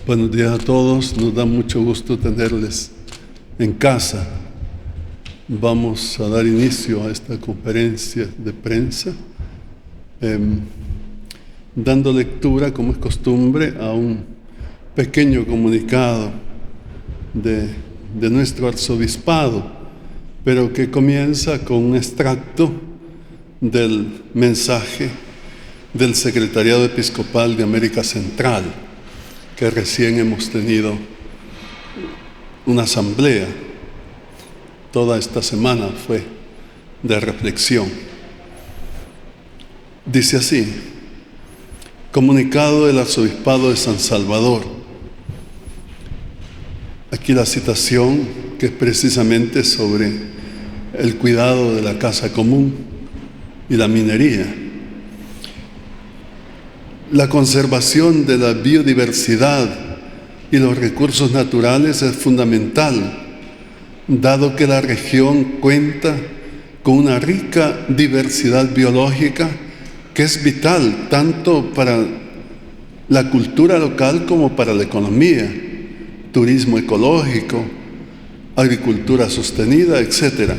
Buenos días a todos, nos da mucho gusto tenerles en casa. Vamos a dar inicio a esta conferencia de prensa, dando lectura, como es costumbre, a un pequeño comunicado de nuestro arzobispado, pero que comienza con un extracto del mensaje del Secretariado Episcopal de América Central, que recién hemos tenido una asamblea. Toda esta semana fue de reflexión. Dice así: comunicado del Arzobispado de San Salvador. Aquí la citación, que es precisamente sobre el cuidado de la casa común y la minería. La conservación de la biodiversidad y los recursos naturales es fundamental, dado que la región cuenta con una rica diversidad biológica que es vital tanto para la cultura local como para la economía, turismo ecológico, agricultura sostenida, etc.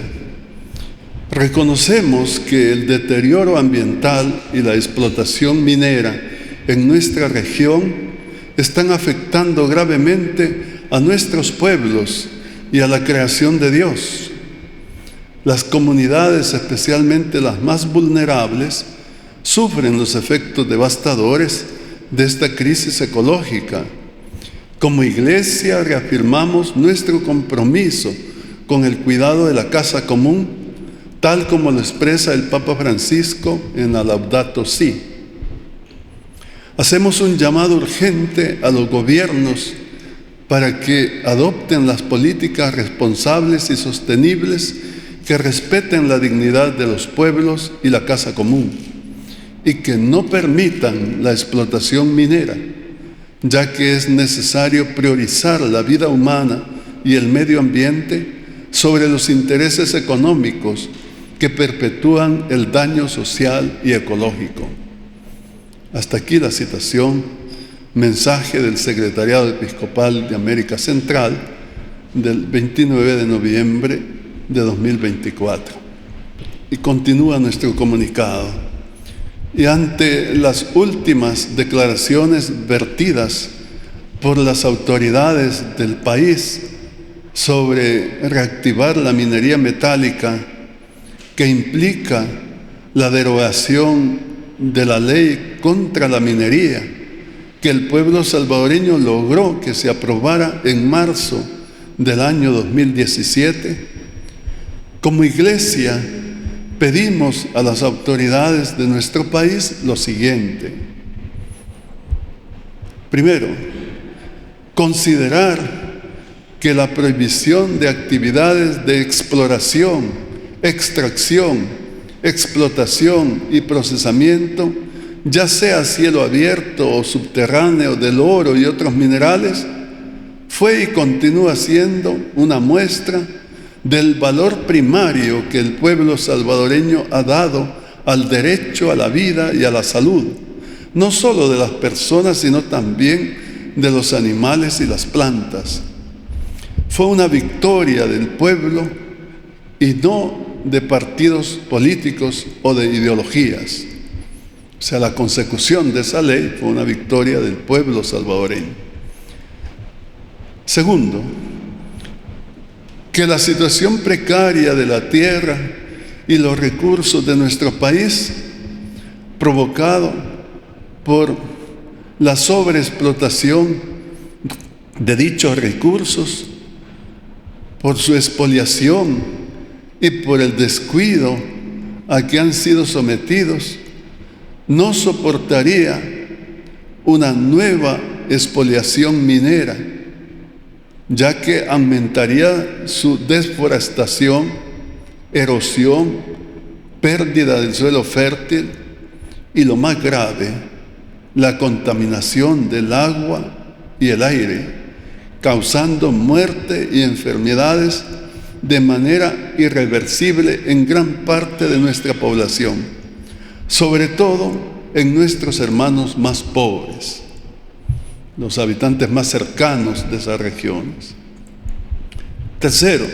Reconocemos que el deterioro ambiental y la explotación minera en nuestra región están afectando gravemente a nuestros pueblos y a la creación de Dios. Las comunidades, especialmente las más vulnerables, sufren los efectos devastadores de esta crisis ecológica. Como Iglesia reafirmamos nuestro compromiso con el cuidado de la casa común, tal como lo expresa el Papa Francisco en la Laudato Si. Hacemos un llamado urgente a los gobiernos para que adopten las políticas responsables y sostenibles que respeten la dignidad de los pueblos y la casa común, y que no permitan la explotación minera, ya que es necesario priorizar la vida humana y el medio ambiente sobre los intereses económicos que perpetúan el daño social y ecológico. Hasta aquí la citación, mensaje del Secretariado Episcopal de América Central del 29 de noviembre de 2024. Y continúa nuestro comunicado. Y ante las últimas declaraciones vertidas por las autoridades del país sobre reactivar la minería metálica, que implica la derogación de la ley contra la minería, que el pueblo salvadoreño logró que se aprobara en marzo del año 2017, como Iglesia pedimos a las autoridades de nuestro país lo siguiente. Primero, considerar que la prohibición de actividades de exploración, extracción, explotación y procesamiento, ya sea a cielo abierto o subterráneo, del oro y otros minerales, fue y continúa siendo una muestra del valor primario que el pueblo salvadoreño ha dado al derecho a la vida y a la salud, no solo de las personas, sino también de los animales y las plantas. Fue una victoria del pueblo y no de partidos políticos o de ideologías. O sea, la consecución de esa ley fue una victoria del pueblo salvadoreño. Segundo, que la situación precaria de la tierra y los recursos de nuestro país, provocado por la sobreexplotación de dichos recursos, por su expoliación y por el descuido a que han sido sometidos, no soportaría una nueva expoliación minera, ya que aumentaría su desforestación, erosión, pérdida del suelo fértil y, lo más grave, la contaminación del agua y el aire, causando muerte y enfermedades de manera irreversible en gran parte de nuestra población, sobre todo en nuestros hermanos más pobres. los habitantes más cercanos de esas regiones. Tercero,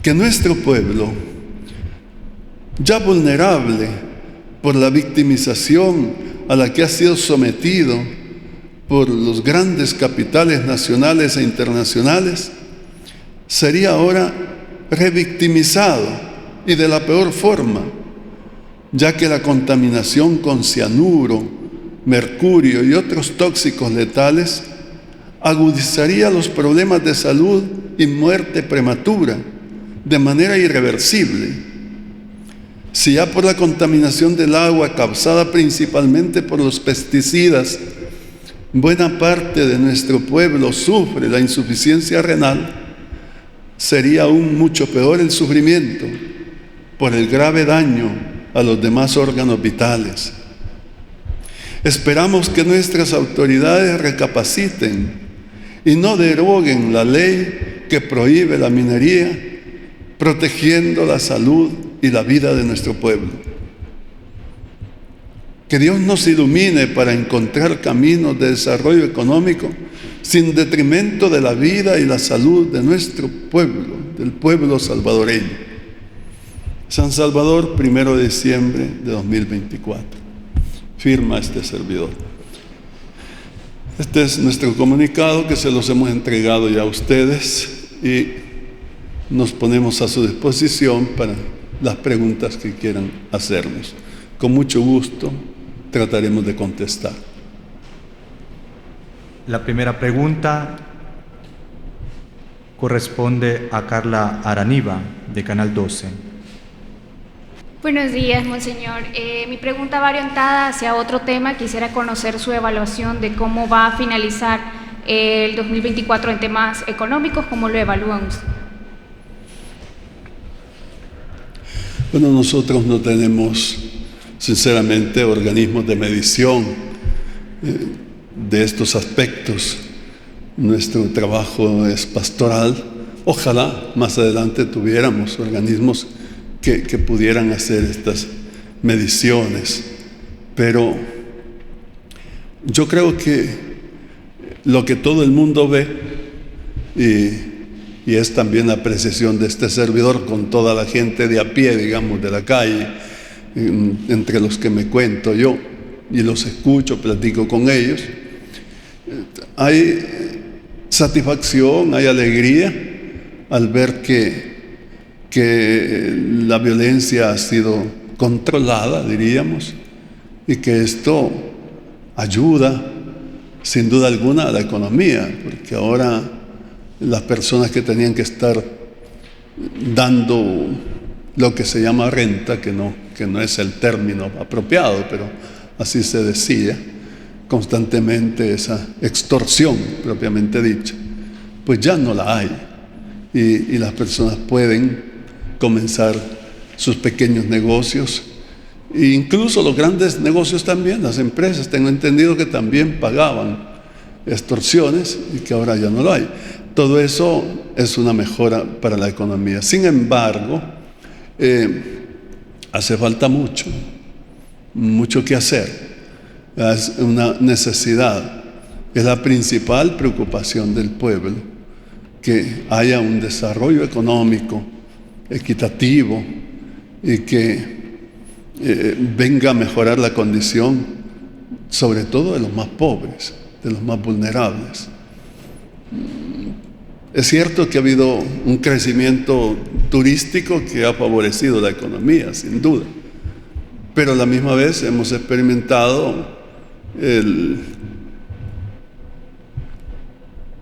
que nuestro pueblo, ya vulnerable por la victimización a la que ha sido sometido por los grandes capitales nacionales e internacionales, sería ahora revictimizado, y de la peor forma, ya que la contaminación con cianuro, mercurio y otros tóxicos letales agudizaría los problemas de salud y muerte prematura de manera irreversible. Si ya por la contaminación del agua causada principalmente por los pesticidas, buena parte de nuestro pueblo sufre la insuficiencia renal, sería aún mucho peor el sufrimiento por el grave daño a los demás órganos vitales. Esperamos que nuestras autoridades recapaciten y no deroguen la ley que prohíbe la minería, protegiendo la salud y la vida de nuestro pueblo. Que Dios nos ilumine para encontrar caminos de desarrollo económico sin detrimento de la vida y la salud de nuestro pueblo, del pueblo salvadoreño. San Salvador, 1 de diciembre de 2024. Firma este servidor. Este es nuestro comunicado que se los hemos entregado ya a ustedes y nos ponemos a su disposición para las preguntas que quieran hacernos. Con mucho gusto trataremos de contestar. La primera pregunta corresponde a Carla Araniva, de Canal 12. Buenos días, monseñor. Mi pregunta va orientada hacia otro tema. Quisiera conocer su evaluación de cómo va a finalizar el 2024 en temas económicos, cómo lo evalúan usted. Bueno, nosotros no tenemos, sinceramente, organismos de medición de estos aspectos. Nuestro trabajo es pastoral. Ojalá más adelante tuviéramos organismos que pudieran hacer estas mediciones, pero yo creo que lo que todo el mundo ve, y es también la apreciación de este servidor con toda la gente de a pie, digamos, de la calle, entre los que me cuento yo y los escucho, platico con ellos, hay satisfacción, hay alegría al ver que la violencia ha sido controlada, diríamos, y que esto ayuda sin duda alguna a la economía, porque ahora las personas que tenían que estar dando lo que se llama renta, que no es el término apropiado, pero así se decía constantemente, esa extorsión propiamente dicha, pues ya no la hay, y las personas pueden comenzar sus pequeños negocios, e incluso los grandes negocios también, las empresas, tengo entendido que también pagaban extorsiones y que ahora ya no lo hay. Todo eso es una mejora para la economía. Sin embargo, hace falta mucho que hacer. Es una necesidad, es la principal preocupación del pueblo, que haya un desarrollo económico equitativo y que venga a mejorar la condición, sobre todo de los más pobres, de los más vulnerables. Es cierto que ha habido un crecimiento turístico que ha favorecido la economía, sin duda, pero a la misma vez hemos experimentado el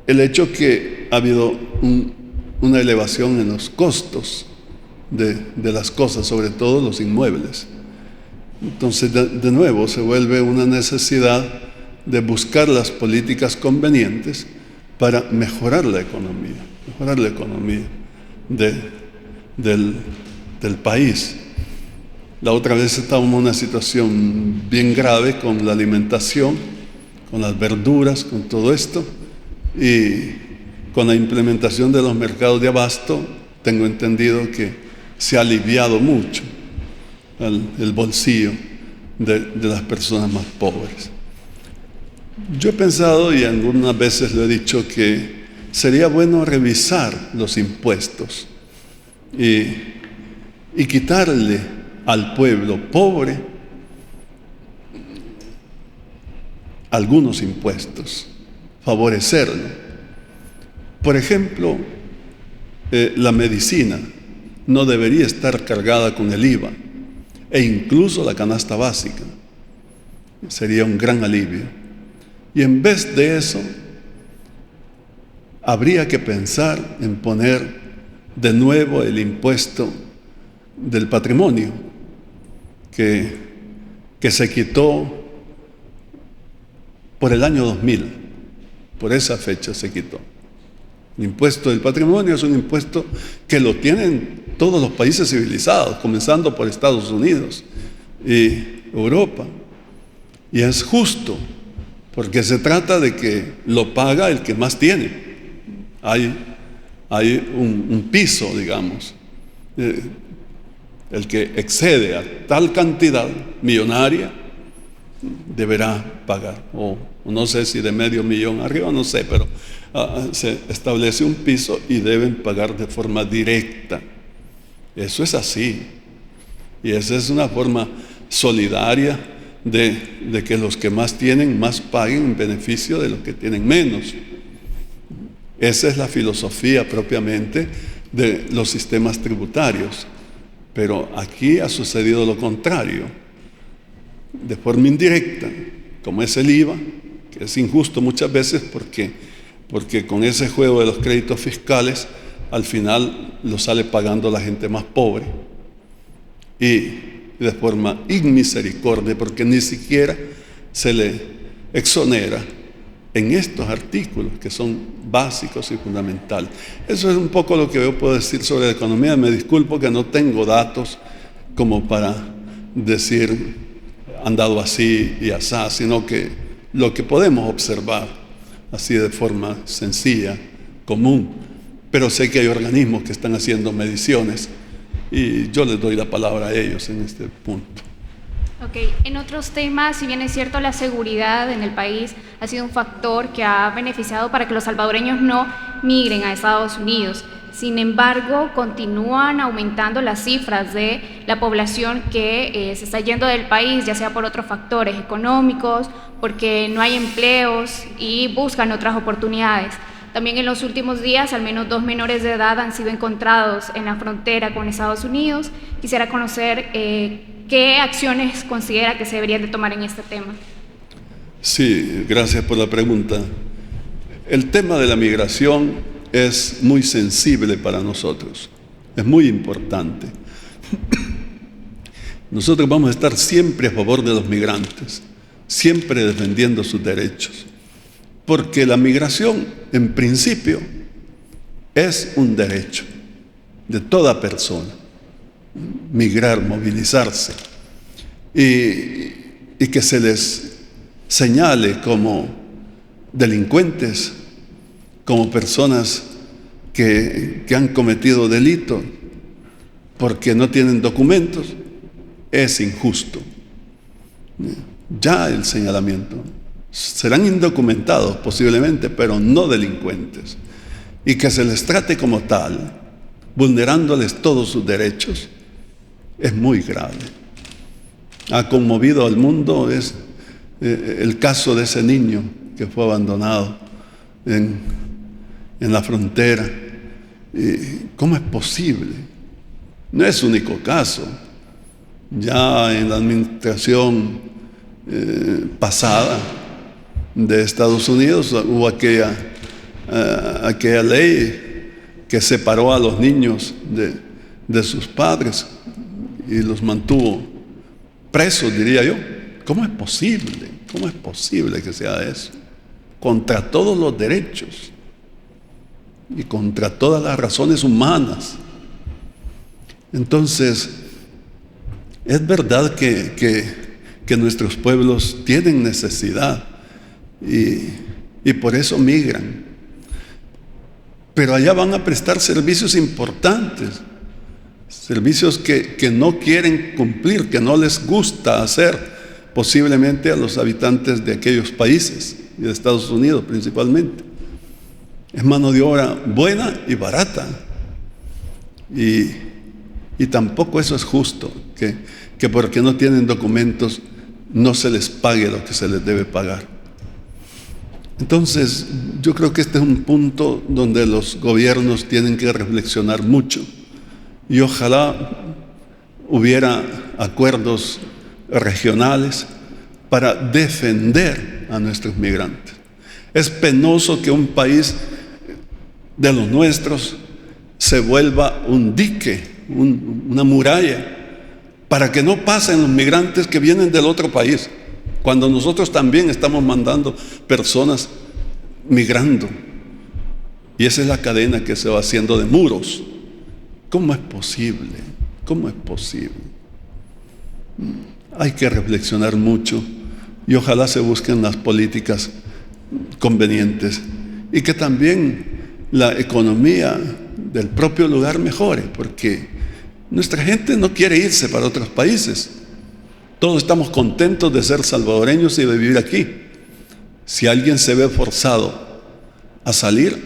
hecho que ha habido una elevación en los costos de las cosas, sobre todo los inmuebles. Entonces, de nuevo, se vuelve una necesidad de buscar las políticas convenientes para mejorar la economía del país. La otra vez estábamos en una situación bien grave con la alimentación, con las verduras, con todo esto, y con la implementación de los mercados de abasto, tengo entendido que se ha aliviado mucho el bolsillo de las personas más pobres. Yo he pensado, y algunas veces lo he dicho, que sería bueno revisar los impuestos y quitarle al pueblo pobre algunos impuestos, favorecerlo. Por ejemplo, la medicina no debería estar cargada con el IVA, e incluso la canasta básica. Sería un gran alivio. Y en vez de eso, habría que pensar en poner de nuevo el impuesto del patrimonio, que se quitó por el año 2000, por esa fecha se quitó. El impuesto del patrimonio es un impuesto que lo tienen todos los países civilizados, comenzando por Estados Unidos y Europa. Y es justo, porque se trata de que lo paga el que más tiene. Hay un piso, digamos. El que excede a tal cantidad millonaria deberá pagar, o no sé si de $500,000 arriba, no sé, pero se establece un piso y deben pagar de forma directa. Eso es así, y esa es una forma solidaria de que los que más tienen más paguen en beneficio de los que tienen menos. Esa es la filosofía propiamente de los sistemas tributarios, pero aquí ha sucedido lo contrario, de forma indirecta, como es el IVA, que es injusto muchas veces porque con ese juego de los créditos fiscales al final lo sale pagando la gente más pobre, y de forma inmisericordia, porque ni siquiera se le exonera en estos artículos que son básicos y fundamentales. Eso es un poco lo que yo puedo decir sobre la economía. Me disculpo que no tengo datos como para decir han dado así y asá, sino que lo que podemos observar así de forma sencilla, común. Pero sé que hay organismos que están haciendo mediciones y yo les doy la palabra a ellos en este punto. Ok, en otros temas, si bien es cierto, la seguridad en el país ha sido un factor que ha beneficiado para que los salvadoreños no migren a Estados Unidos. Sin embargo, continúan aumentando las cifras de la población que se está yendo del país, ya sea por otros factores económicos, porque no hay empleos y buscan otras oportunidades. También en los últimos días, al menos 2 menores de edad han sido encontrados en la frontera con Estados Unidos. Quisiera conocer qué acciones considera que se deberían de tomar en este tema. Sí, gracias por la pregunta. El tema de la migración es muy sensible para nosotros, es muy importante. Nosotros vamos a estar siempre a favor de los migrantes, siempre defendiendo sus derechos, porque la migración, en principio, es un derecho de toda persona, migrar, movilizarse, y que se les señale como delincuentes, como personas que han cometido delito porque no tienen documentos, es injusto. Ya el señalamiento. Serán indocumentados posiblemente, pero no delincuentes. Y que se les trate como tal, vulnerándoles todos sus derechos, es muy grave. Ha conmovido al mundo el caso de ese niño que fue abandonado en la frontera. ¿Cómo es posible? No es único caso. Ya en la administración pasada de Estados Unidos hubo aquella ley que separó a los niños de sus padres y los mantuvo presos, diría yo. ¿Cómo es posible? ¿Cómo es posible que sea eso? Contra todos los derechos y contra todas las razones humanas. Entonces, es verdad que nuestros pueblos tienen necesidad y por eso migran. Pero allá van a prestar servicios importantes, servicios que no quieren cumplir, que no les gusta hacer posiblemente a los habitantes de aquellos países. y de Estados Unidos principalmente. Es mano de obra buena y barata. Y tampoco eso es justo, que porque no tienen documentos no se les pague lo que se les debe pagar. Entonces, yo creo que este es un punto donde los gobiernos tienen que reflexionar mucho. Y ojalá hubiera acuerdos regionales para defender a nuestros migrantes. Es penoso que un país de los nuestros se vuelva un dique, una muralla, para que no pasen los migrantes que vienen del otro país, cuando nosotros también estamos mandando personas migrando. Y esa es la cadena que se va haciendo de muros. ¿Cómo es posible? ¿Cómo es posible? Hay que reflexionar mucho y ojalá se busquen las políticas convenientes y que también la economía del propio lugar mejore, porque nuestra gente no quiere irse para otros países. Todos estamos contentos de ser salvadoreños y de vivir aquí. Si alguien se ve forzado a salir,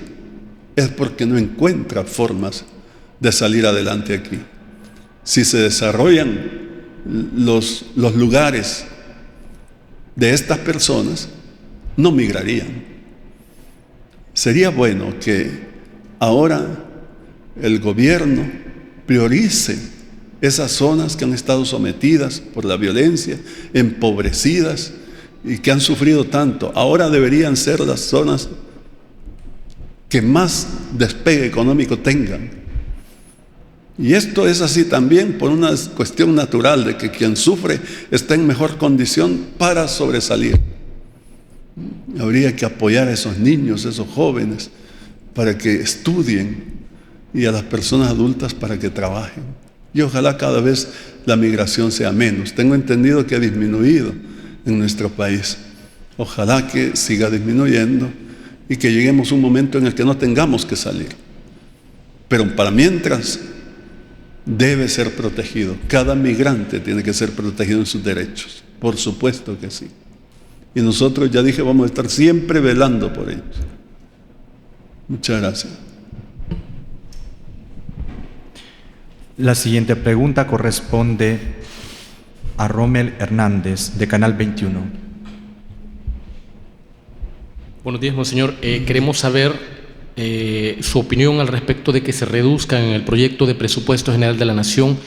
es porque no encuentra formas de salir adelante aquí. Si se desarrollan los lugares de estas personas, no migrarían. Sería bueno que ahora el gobierno priorice esas zonas que han estado sometidas por la violencia, empobrecidas y que han sufrido tanto. Ahora deberían ser las zonas que más despegue económico tengan. Y esto es así también por una cuestión natural de que quien sufre está en mejor condición para sobresalir. Habría que apoyar a esos niños, a esos jóvenes, para que estudien y a las personas adultas para que trabajen. Y ojalá cada vez la migración sea menos. Tengo entendido que ha disminuido en nuestro país. Ojalá que siga disminuyendo y que lleguemos a un momento en el que no tengamos que salir. Pero para mientras, debe ser protegido. Cada migrante tiene que ser protegido en sus derechos. Por supuesto que sí. Y nosotros, ya dije, vamos a estar siempre velando por ellos. Muchas gracias. La siguiente pregunta corresponde a Rommel Hernández, de Canal 21. Buenos días, monseñor. Queremos saber su opinión al respecto de que se reduzcan en el proyecto de presupuesto general de la Nación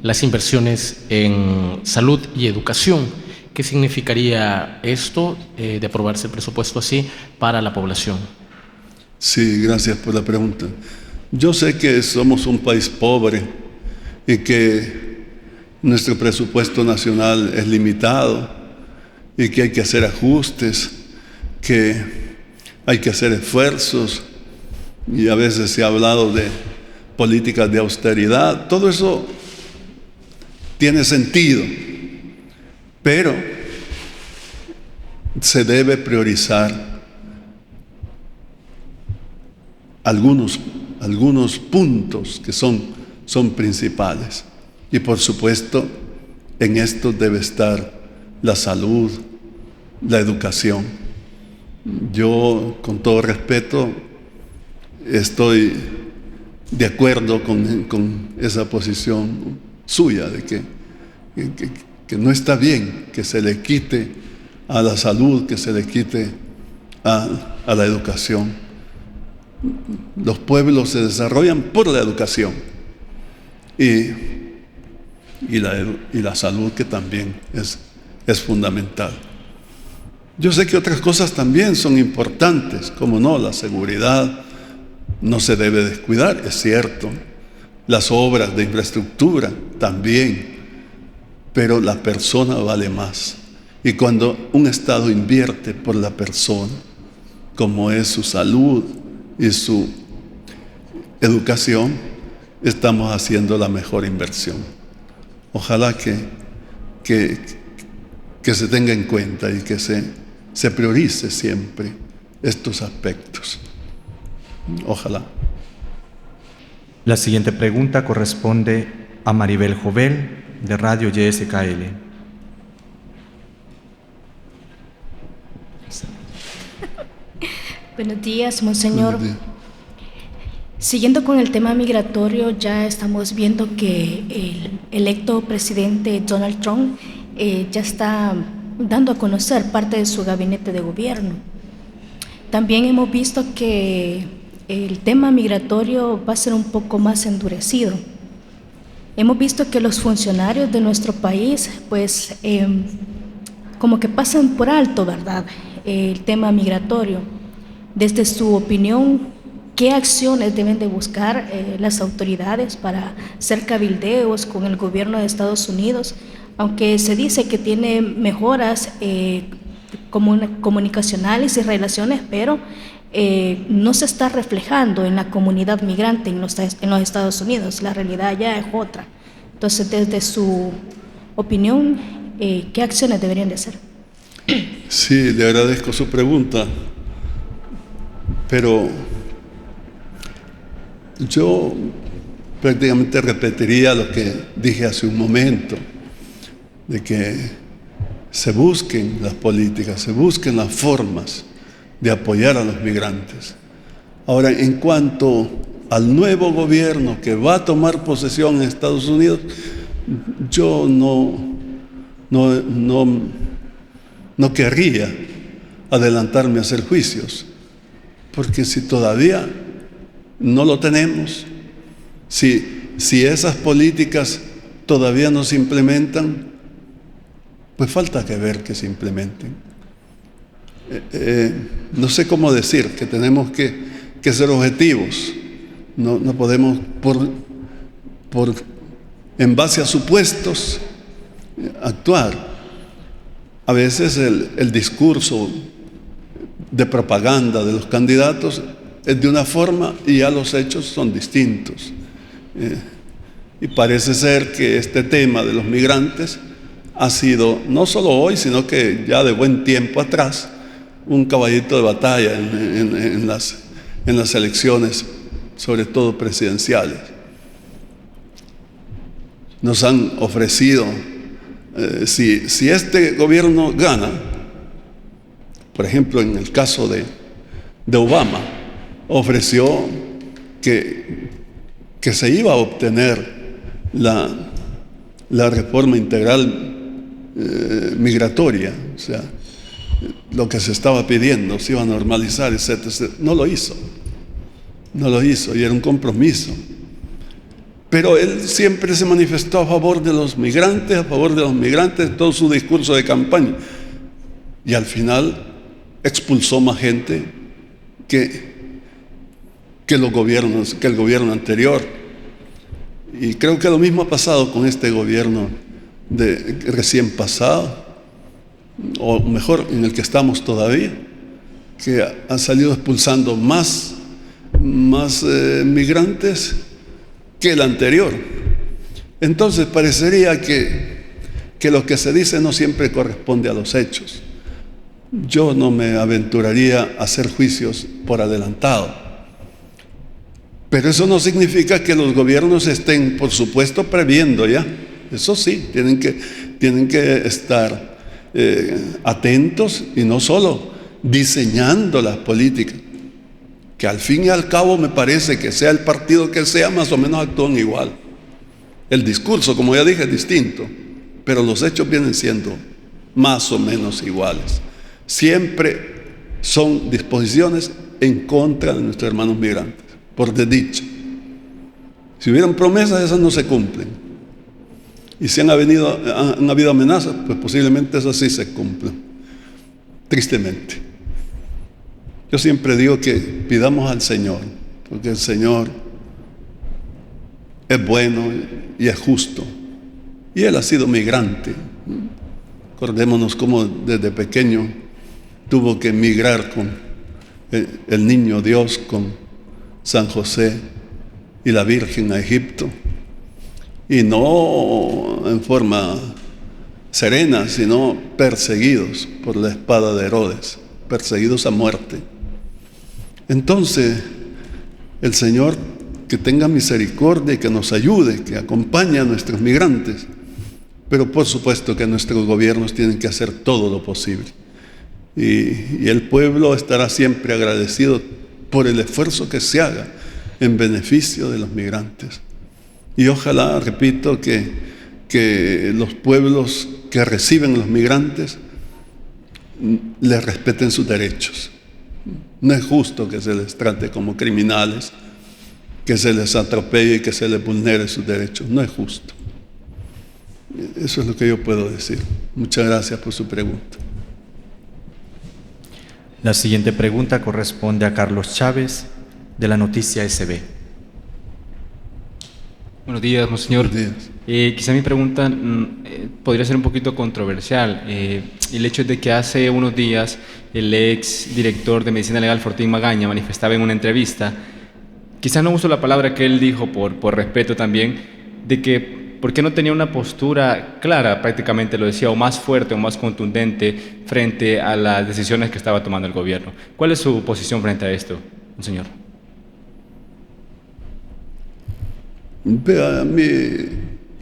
las inversiones en salud y educación. ¿Qué significaría esto de aprobarse el presupuesto así para la población? Sí, gracias por la pregunta. Yo sé que somos un país pobre y que nuestro presupuesto nacional es limitado y que hay que hacer ajustes, que hay que hacer esfuerzos y a veces se ha hablado de políticas de austeridad. Todo eso tiene sentido, pero se debe priorizar algunos puntos que son principales. Y por supuesto, en esto debe estar la salud, la educación. Yo, con todo respeto, estoy de acuerdo con esa posición suya de que no está bien que se le quite a la salud, que se le quite a la educación. Los pueblos se desarrollan por la educación y la salud, que también es fundamental. Yo sé que otras cosas también son importantes, como no, la seguridad no se debe descuidar, es cierto, las obras de infraestructura también, pero la persona vale más. Y cuando un Estado invierte por la persona, como es su salud y su educación, estamos haciendo la mejor inversión. Ojalá que se tenga en cuenta y que se priorice siempre estos aspectos. Ojalá. La siguiente pregunta corresponde a Maribel Jovel, de Radio YSKL. Buenos días, monseñor. Buenos días. Siguiendo con el tema migratorio, ya estamos viendo que el electo presidente Donald Trump ya está dando a conocer parte de su gabinete de gobierno. También hemos visto que el tema migratorio va a ser un poco más endurecido. Hemos visto que los funcionarios de nuestro país, pues, como que pasan por alto, ¿verdad?, el tema migratorio. Desde su opinión, ¿qué acciones deben de buscar las autoridades para hacer cabildeos con el gobierno de Estados Unidos? Aunque se dice que tiene mejoras comunicacionales y relaciones, pero no se está reflejando en la comunidad migrante en los Estados Unidos. La realidad ya es otra. Entonces, desde su opinión, ¿qué acciones deberían de hacer? Sí, le agradezco su pregunta, pero yo prácticamente repetiría lo que dije hace un momento, de que se busquen las políticas, se busquen las formas de apoyar a los migrantes. Ahora, en cuanto al nuevo gobierno que va a tomar posesión en Estados Unidos, yo no querría adelantarme a hacer juicios, porque si todavía no lo tenemos, si esas políticas todavía no se implementan, pues falta que ver que se implementen. No sé cómo decir que tenemos que ser objetivos. No podemos en base a supuestos actuar. A veces el discurso de propaganda de los candidatos es de una forma y ya los hechos son distintos. Y parece ser que este tema de los migrantes ha sido, no solo hoy, sino que ya de buen tiempo atrás, un caballito de batalla en las elecciones, sobre todo presidenciales. Nos han ofrecido, si este gobierno gana, por ejemplo, en el caso de Obama, ofreció que se iba a obtener la reforma integral migratoria, o sea, lo que se estaba pidiendo, se iba a normalizar, etc. No lo hizo, y era un compromiso. Pero él siempre se manifestó a favor de los migrantes, todo su discurso de campaña. Y al final expulsó más gente que el gobierno anterior. Y creo que lo mismo ha pasado con este gobierno recién pasado, o mejor, en el que estamos todavía, que ha salido expulsando más migrantes que el anterior. Entonces parecería que lo que se dice no siempre corresponde a los hechos. Yo no me aventuraría a hacer juicios por adelantado, pero eso no significa que los gobiernos estén, por supuesto, previendo ya. Eso sí, tienen que estar atentos, y no solo diseñando las políticas, que al fin y al cabo me parece que sea el partido que sea, más o menos actúan igual. El discurso, como ya dije, es distinto, pero los hechos vienen siendo más o menos iguales. Siempre son disposiciones en contra de nuestros hermanos migrantes, por desdicha. Si hubieran promesas, esas no se cumplen. Y si han habido amenazas, pues posiblemente esas sí se cumplen, tristemente. Yo siempre digo que pidamos al Señor, porque el Señor es bueno y es justo, y Él ha sido migrante. Acordémonos cómo desde pequeño tuvo que migrar con el niño Dios, con San José y la Virgen a Egipto, y no en forma serena, sino perseguidos por la espada de Herodes, perseguidos a muerte. Entonces, el Señor que tenga misericordia y que nos ayude, que acompañe a nuestros migrantes, pero por supuesto que nuestros gobiernos tienen que hacer todo lo posible. y el pueblo estará siempre agradecido por el esfuerzo que se haga en beneficio de los migrantes. Y ojalá, repito, que los pueblos que reciben los migrantes les respeten sus derechos. No es justo que se les trate como criminales, que se les atropelle y que se les vulnere sus derechos. No es justo. Eso es lo que yo puedo decir. Muchas gracias por su pregunta. La siguiente pregunta corresponde a Carlos Chávez, de la Noticia SB. Buenos días, monseñor. Buenos días. Quizá mi pregunta podría ser un poquito controversial. El hecho es de que hace unos días el ex director de Medicina Legal, Fortín Magaña, manifestaba en una entrevista, quizás no uso la palabra que él dijo por respeto también, de que por qué no tenía una postura clara, prácticamente lo decía, o más fuerte o más contundente frente a las decisiones que estaba tomando el gobierno. ¿Cuál es su posición frente a esto, monseñor? A mí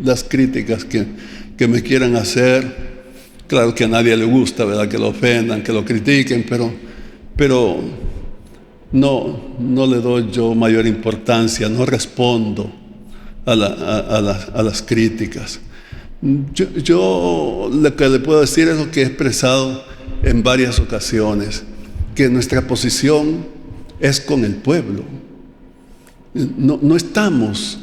las críticas que me quieran hacer, claro que a nadie le gusta, ¿verdad? Que lo ofendan, que lo critiquen, pero no le doy yo mayor importancia, no respondo a las críticas. Yo lo que le puedo decir es lo que he expresado en varias ocasiones, que nuestra posición es con el pueblo. No estamos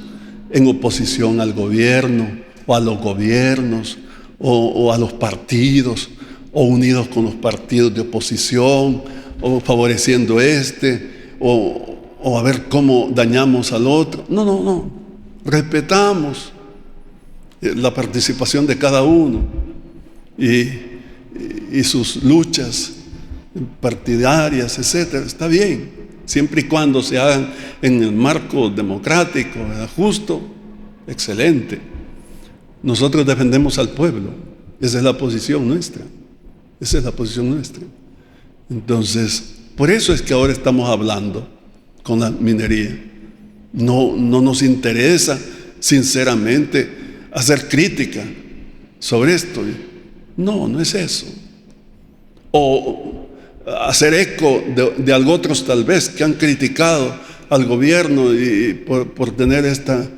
en oposición al gobierno o a los gobiernos o a los partidos o unidos con los partidos de oposición o favoreciendo o a ver cómo dañamos al otro. No. Respetamos la participación de cada uno y sus luchas partidarias, etcétera. Está bien, siempre y cuando se hagan en el marco democrático, justo, excelente. Nosotros defendemos al pueblo, esa es la posición nuestra, Entonces, por eso es que ahora estamos hablando con la minería. No nos interesa, sinceramente, hacer crítica sobre esto. No es eso. O hacer eco de algo otros tal vez que han criticado al gobierno y por tener esta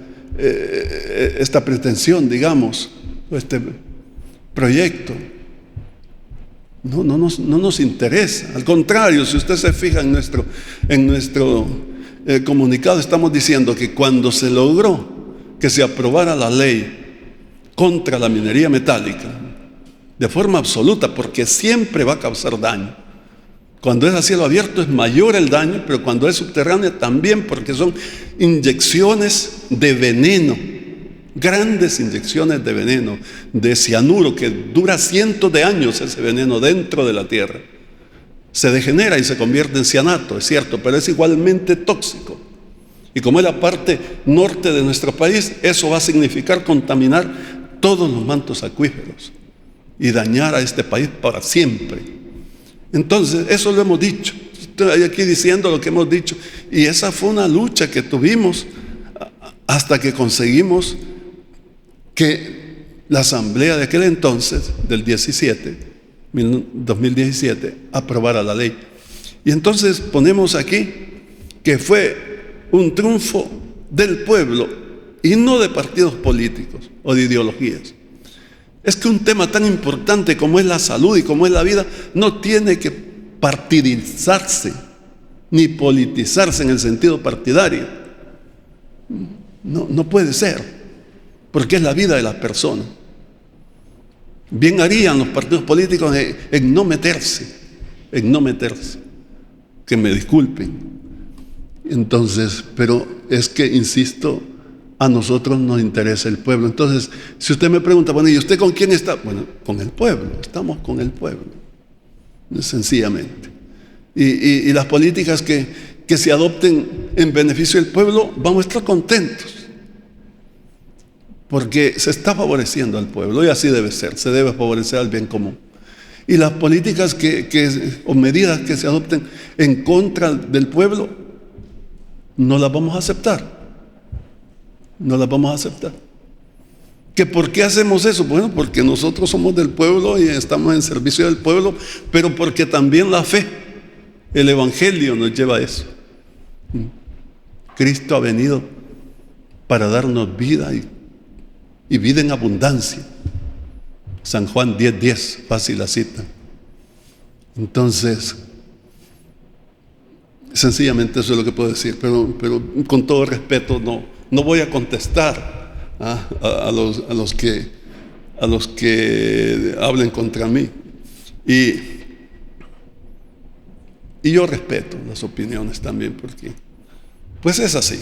pretensión, digamos, este proyecto. No nos interesa. Al contrario, si usted se fija en nuestro comunicado, estamos diciendo que cuando se logró que se aprobara la ley contra la minería metálica, de forma absoluta, porque siempre va a causar daño. Cuando es a cielo abierto es mayor el daño, pero cuando es subterráneo también, porque son inyecciones de veneno, grandes inyecciones de veneno, de cianuro, que dura cientos de años ese veneno dentro de la tierra. Se degenera y se convierte en cianato, es cierto, pero es igualmente tóxico. Y como es la parte norte de nuestro país, eso va a significar contaminar todos los mantos acuíferos y dañar a este país para siempre. Entonces, eso lo hemos dicho. Estoy aquí diciendo lo que hemos dicho. Y esa fue una lucha que tuvimos hasta que conseguimos que la asamblea de aquel entonces, del 2017, aprobara la ley. Y entonces ponemos aquí que fue un triunfo del pueblo y no de partidos políticos o de ideologías. Es que un tema tan importante como es la salud y como es la vida no tiene que partidizarse ni politizarse en el sentido partidario. No puede ser, porque es la vida de las personas. Bien harían los partidos políticos en no meterse, que me disculpen. Entonces, pero es que, insisto, a nosotros nos interesa el pueblo. Entonces, si usted me pregunta, bueno, ¿y usted con quién está? Bueno, con el pueblo, estamos con el pueblo, sencillamente. Y las políticas que se adopten en beneficio del pueblo, vamos a estar contentos, porque se está favoreciendo al pueblo, y así debe ser, se debe favorecer al bien común. Y las políticas o medidas que se adopten en contra del pueblo, no las vamos a aceptar. ¿Que por qué hacemos eso? Bueno, porque nosotros somos del pueblo y estamos en servicio del pueblo, pero porque también la fe, el Evangelio nos lleva a eso. Cristo ha venido para darnos vida y vida en abundancia. San Juan 10:10, fácil la cita. Entonces, sencillamente eso es lo que puedo decir, pero con todo respeto no voy a contestar a los que hablen contra mí. Y yo respeto las opiniones también, porque pues es así.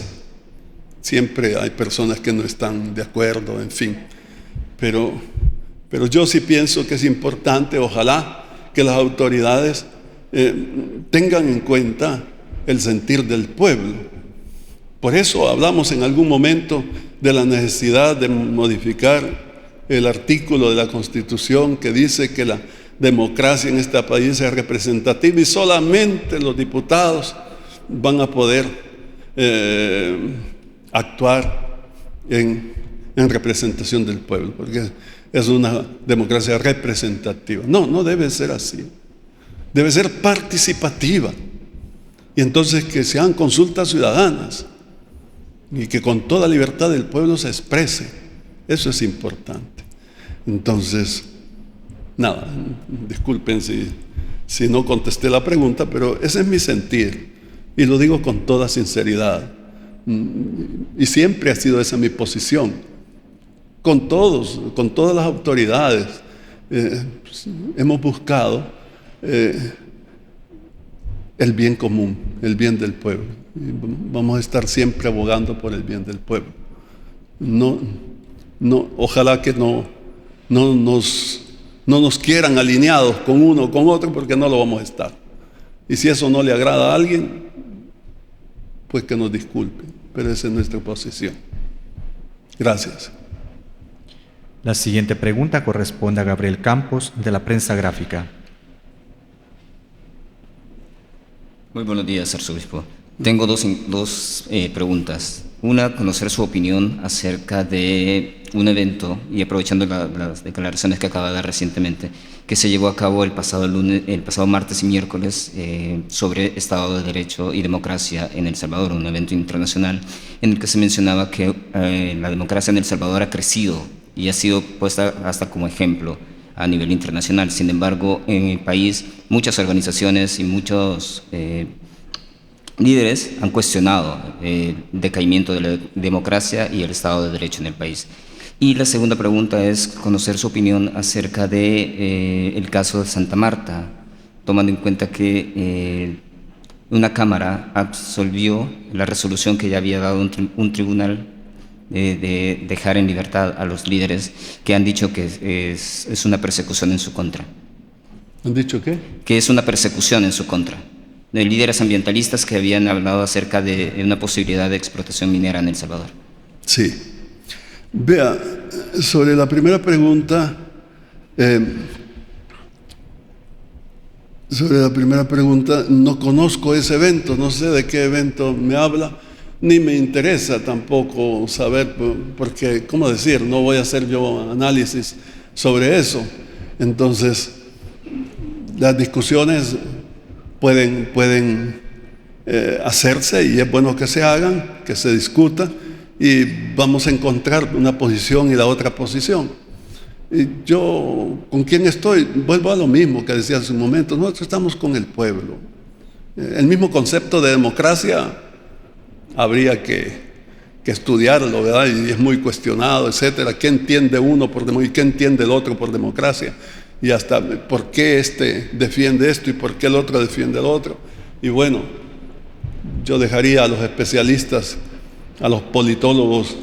Siempre hay personas que no están de acuerdo, en fin. Pero yo sí pienso que es importante, ojalá, que las autoridades tengan en cuenta el sentir del pueblo. Por eso hablamos en algún momento de la necesidad de modificar el artículo de la Constitución que dice que la democracia en este país es representativa y solamente los diputados van a poder actuar en representación del pueblo, porque es una democracia representativa. No debe ser así. Debe ser participativa. Y entonces que se hagan consultas ciudadanas y que con toda libertad el pueblo se exprese. Eso es importante. Entonces, nada, disculpen si no contesté la pregunta, pero ese es mi sentir y lo digo con toda sinceridad. Y siempre ha sido esa mi posición. Con todas las autoridades, hemos buscado el bien común, el bien del pueblo. Y vamos a estar siempre abogando por el bien del pueblo. Ojalá que no nos quieran alineados con uno o con otro, porque no lo vamos a estar. Y si eso no le agrada a alguien, pues que nos disculpe, pero esa es nuestra posición. Gracias. La siguiente pregunta corresponde a Gabriel Campos, de la Prensa Gráfica. Muy buenos días, arzobispo. Tengo dos preguntas. Una, conocer su opinión acerca de un evento, y aprovechando las declaraciones que acaba de dar recientemente, que se llevó a cabo el pasado martes y miércoles sobre Estado de Derecho y democracia en El Salvador, un evento internacional en el que se mencionaba que la democracia en El Salvador ha crecido y ha sido puesta hasta como ejemplo a nivel internacional. Sin embargo, en el país muchas organizaciones y muchos líderes han cuestionado el decaimiento de la democracia y el Estado de Derecho en el país. Y la segunda pregunta es conocer su opinión acerca de el caso de Santa Marta, tomando en cuenta que una Cámara absolvió la resolución que ya había dado un tribunal de dejar en libertad a los líderes que han dicho que es una persecución en su contra. ¿Han dicho qué? Que es una persecución en su contra. De líderes ambientalistas que habían hablado acerca de una posibilidad de explotación minera en El Salvador. Sí. Vea, sobre la primera pregunta, no conozco ese evento, no sé de qué evento me habla, ni me interesa tampoco saber, porque, ¿cómo decir? No voy a hacer yo análisis sobre eso. Entonces, las discusiones pueden hacerse y es bueno que se hagan, que se discuta y vamos a encontrar una posición y la otra posición. Y yo, ¿con quién estoy? Vuelvo a lo mismo que decía hace un momento. Nosotros estamos con el pueblo. El mismo concepto de democracia habría que estudiarlo, ¿verdad? Y es muy cuestionado, etcétera. ¿Qué entiende uno por democracia y qué entiende el otro por democracia? Y hasta por qué este defiende esto y por qué el otro defiende el otro. Y bueno, yo dejaría a los especialistas, a los politólogos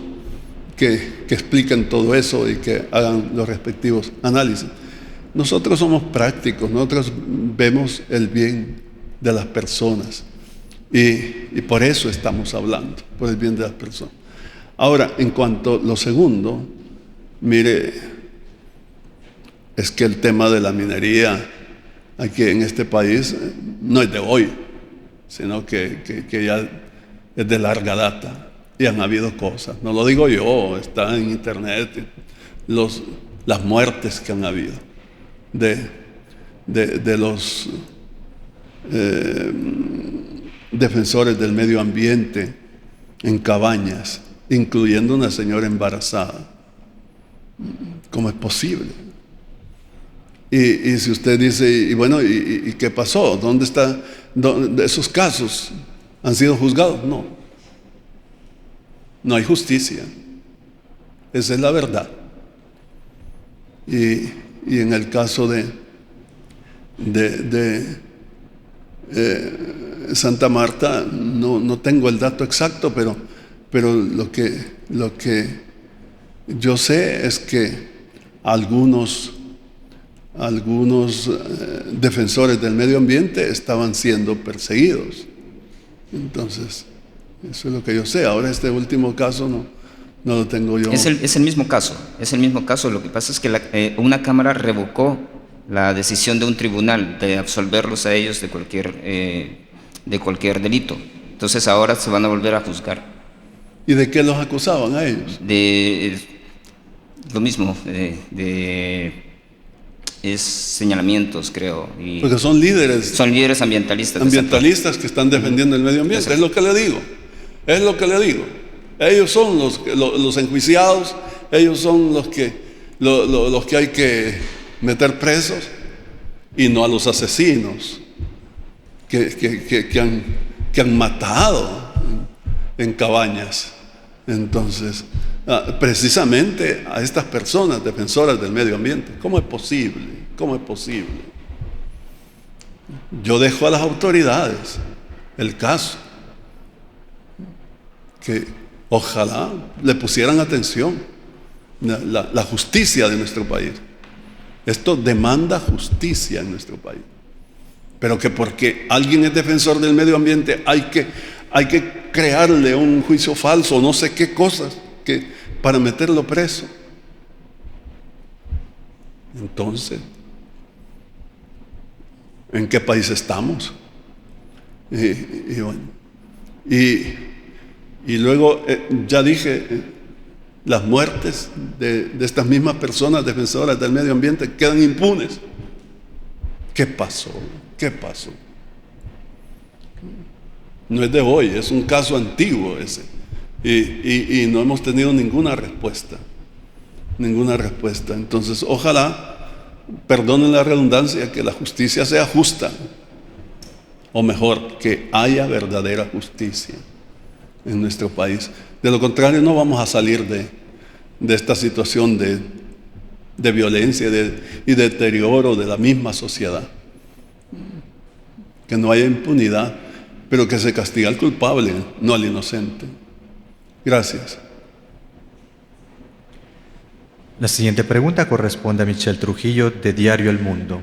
que expliquen todo eso y que hagan los respectivos análisis. Nosotros somos prácticos, nosotros vemos el bien de las personas y por eso estamos hablando, por el bien de las personas. Ahora, en cuanto a lo segundo, mire, es que el tema de la minería aquí en este país no es de hoy, sino que ya es de larga data y han habido cosas. No lo digo yo, está en internet, las muertes que han habido de los defensores del medio ambiente en Cabañas, incluyendo una señora embarazada. ¿Cómo es posible? Y si usted dice, ¿y qué pasó? ¿Dónde está? ¿Esos casos han sido juzgados? No hay justicia. Esa es la verdad. Y en el caso de Santa Marta, no tengo el dato exacto, pero lo que yo sé es que algunos defensores del medio ambiente estaban siendo perseguidos. Entonces, eso es lo que yo sé. Ahora este último caso no lo tengo yo. Es el mismo caso. Lo que pasa es que una Cámara revocó la decisión de un tribunal de absolverlos a ellos de cualquier delito. Entonces ahora se van a volver a juzgar. ¿Y de qué los acusaban a ellos? De lo mismo, es señalamientos, creo. Porque son líderes. Son líderes ambientalistas. Ambientalistas que están defendiendo el medio ambiente. Es lo que le digo. Ellos son los enjuiciados, ellos son los que hay que meter presos, y no a los asesinos que han matado en Cabañas. Entonces, precisamente a estas personas defensoras del medio ambiente, ¿cómo es posible? Yo dejo a las autoridades el caso, que ojalá le pusieran atención, la justicia de nuestro país. Esto demanda justicia en nuestro país. Pero que porque alguien es defensor del medio ambiente hay que crearle un juicio falso, no sé qué cosas, para meterlo preso. Entonces, ¿en qué país estamos? Y luego, ya dije, las muertes de estas mismas personas defensoras del medio ambiente quedan impunes. ¿Qué pasó? No es de hoy, es un caso antiguo ese. Y no hemos tenido ninguna respuesta. Entonces, ojalá, perdonen la redundancia, que la justicia sea justa. O mejor, que haya verdadera justicia en nuestro país. De lo contrario, no vamos a salir de esta situación de violencia y deterioro de la misma sociedad. Que no haya impunidad, pero que se castigue al culpable, no al inocente. Gracias. La siguiente pregunta corresponde a Michelle Trujillo, de Diario El Mundo.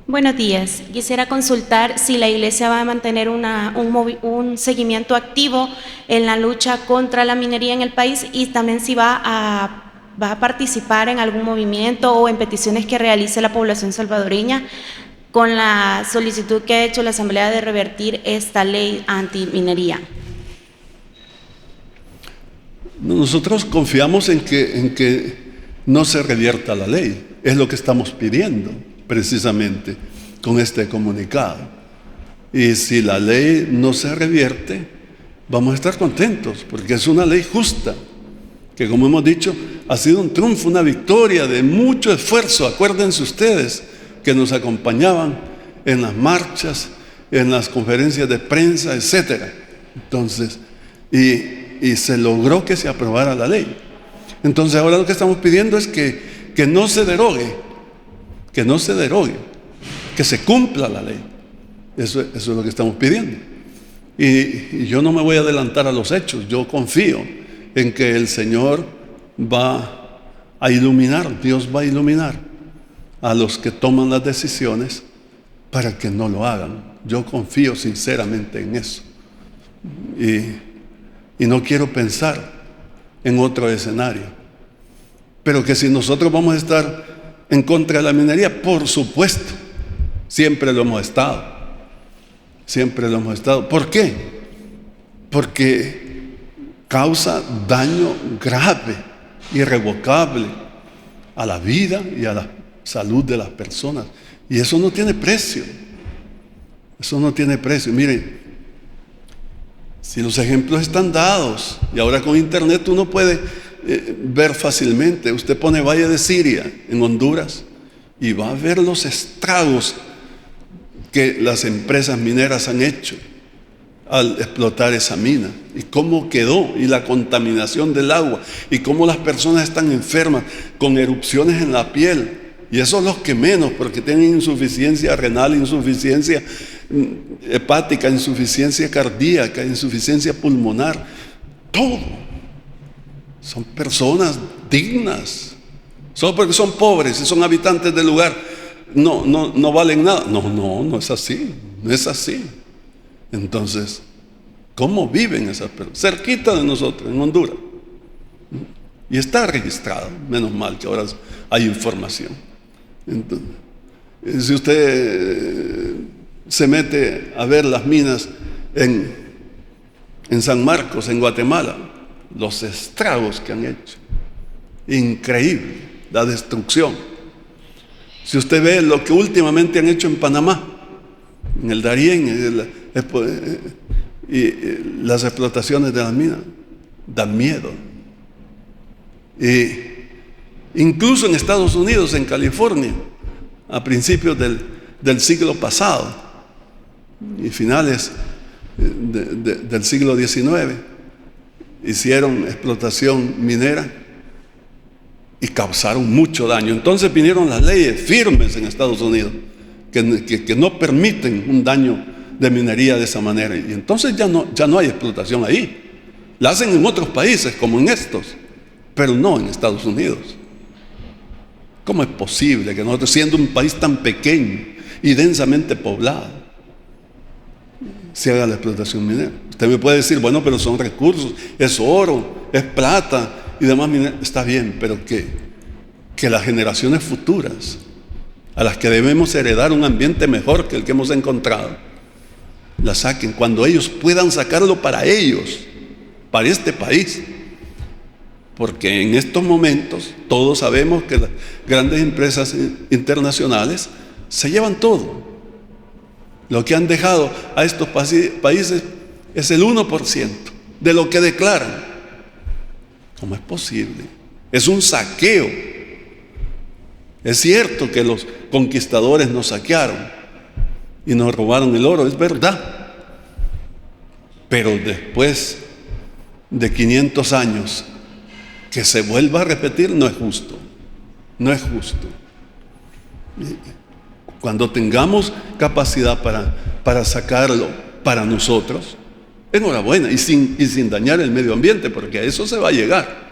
Buenos días. Quisiera consultar si la Iglesia va a mantener un seguimiento activo en la lucha contra la minería en el país, y también si va a participar en algún movimiento o en peticiones que realice la población salvadoreña con la solicitud que ha hecho la Asamblea de revertir esta ley antiminería. Nosotros confiamos en que no se revierta la ley. Es lo que estamos pidiendo precisamente con este comunicado. Y si la ley no se revierte, vamos a estar contentos, porque es una ley justa, que, como hemos dicho, ha sido un triunfo, una victoria de mucho esfuerzo. Acuérdense ustedes que nos acompañaban en las marchas, en las conferencias de prensa, etcétera. Entonces, y se logró que se aprobara la ley. Entonces ahora lo que estamos pidiendo es que no se derogue, que se cumpla la ley. Eso es lo que estamos pidiendo. Y yo no me voy a adelantar a los hechos. Yo confío en que el Señor va a iluminar, Dios va a iluminar a los que toman las decisiones para que no lo hagan. Yo confío sinceramente en eso. Y no quiero pensar en otro escenario. Pero que si nosotros vamos a estar en contra de la minería, por supuesto, siempre lo hemos estado. ¿Por qué? Porque causa daño grave, irrevocable a la vida y a la salud de las personas. Y eso no tiene precio. Eso no tiene precio. Miren, si los ejemplos están dados, y ahora con internet uno puede ver fácilmente. Usted pone Valle de Siria en Honduras y va a ver los estragos que las empresas mineras han hecho al explotar esa mina, y cómo quedó, y la contaminación del agua, y cómo las personas están enfermas con erupciones en la piel. Y eso es los que menos, porque tienen insuficiencia renal, insuficiencia hepática, insuficiencia cardíaca, insuficiencia pulmonar. Todo. Son personas dignas. Solo porque son pobres y son habitantes del lugar, no valen nada. No es así. No es así. Entonces, ¿cómo viven esas personas? Cerquita de nosotros, en Honduras. Y está registrado. Menos mal que ahora hay información. Entonces, si usted se mete a ver las minas en San Marcos, en Guatemala, los estragos que han hecho, increíble, la destrucción. Si usted ve lo que últimamente han hecho en Panamá, en el Darién, y las explotaciones de las minas, dan miedo. Incluso en Estados Unidos, en California, a principios del siglo pasado y finales del siglo XIX, hicieron explotación minera y causaron mucho daño. Entonces vinieron las leyes firmes en Estados Unidos que no permiten un daño de minería de esa manera, y entonces ya no hay explotación ahí. La hacen en otros países como en estos, pero no en Estados Unidos. ¿Cómo es posible que nosotros, siendo un país tan pequeño y densamente poblado, se haga la explotación minera? Usted me puede decir, bueno, pero son recursos, es oro, es plata y demás minera. Está bien, pero que las generaciones futuras, a las que debemos heredar un ambiente mejor que el que hemos encontrado, la saquen cuando ellos puedan sacarlo para ellos, para este país. Porque en estos momentos todos sabemos que las grandes empresas internacionales se llevan todo. Lo que han dejado a estos países es el 1% de lo que declaran. ¿Cómo es posible? Es un saqueo. Es cierto que los conquistadores nos saquearon y nos robaron el oro, es verdad. Pero después de 500 años, que se vuelva a repetir, no es justo. No es justo. Cuando tengamos capacidad para sacarlo para nosotros, enhorabuena, y sin dañar el medio ambiente, porque a eso se va a llegar.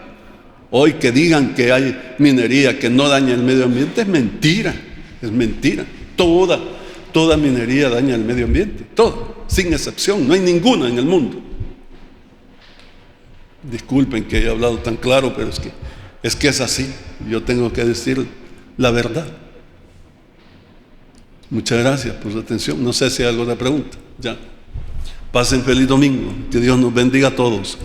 Hoy que digan que hay minería que no daña el medio ambiente es mentira. Es mentira. Toda minería daña el medio ambiente. Toda, sin excepción. No hay ninguna en el mundo. Disculpen que haya hablado tan claro, pero es que es así. Yo tengo que decir la verdad. Muchas gracias por su atención. No sé si hay alguna pregunta. Ya. Pasen feliz domingo. Que Dios nos bendiga a todos.